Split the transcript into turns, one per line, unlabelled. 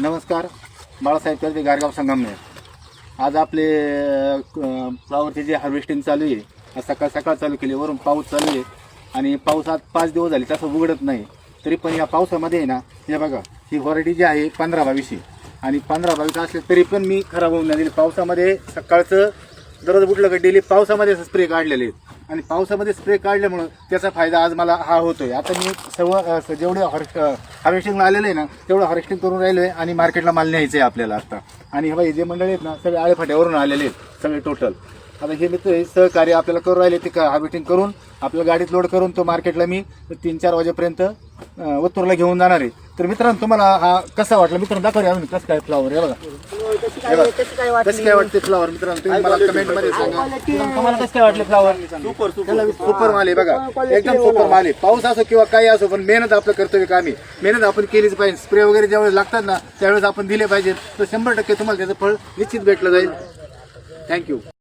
नमस्कार, बाळासाहेब चौधरी, गारगाव संगमनेर। आज आपले फ्लावरचे जे हार्वेस्टिंग चालू आहे, आज सकाळ चालू केली, वरून पाऊस चालू आहे आणि पाऊस आज 5 दिवस झाले तसं उघडत नाही। तरी पण या पावसामध्ये आहे ना, हे बघा ही व्हरायटी जी आहे 15-22 आणि 15-22 असले तरी पण मी खराब होऊन नाही दिली। पावसामध्ये सकाळचं दररोज उठलं का डेली पावसामध्ये स्प्रे काढलेले आहेत आणि पावसामध्ये स्प्रे काढल्यामुळं त्याचा फायदा आज मला हा होतोय। आता मी सर्व जेवढे हार्वेस्टिंगला आलेलं आहे ना तेवढं हार्वेस्टिंग करून राहिलो आहे आणि मार्केटला माल न्यायचं आहे आपल्याला आता। आणि हे जे मंडळी आहेत ना सगळे आळेफाट्यावरून आलेले आहेत सगळे टोटल। आता हे मित्र हे सहकार्य आपल्याला करून राहिले, ते हार्वेस्टिंग करून आपल्या गाडीत लोड करून तो मार्केटला मी 3-4 वाजेपर्यंत उत्तरला घेऊन जाणार आहे। तर मित्रांनो तुम्हाला हा कसा वाटला मित्रांनो दाखवा रे अजून कसं काय फ्लावर आहे बघा, कसं काय वाटते फ्लावर मित्रांनो तुम्ही मला कमेंट मध्ये सांगा। तुम्हाला कसं काय वाटले फ्लावर? सुपर माल आहे बघा, एकदम सुपर माल आहे। पाऊस असो किंवा काही असो पण मेहनत आपलं कर्तव्य कामी, मेहनत आपण केलीच पाहिजे। स्प्रे वगैरे ज्यावेळेस लागतात ना त्यावेळेस आपण दिले पाहिजे, तर 100% तुम्हाला त्याचं फळ निश्चित भेटलं जाईल। थँक्यू।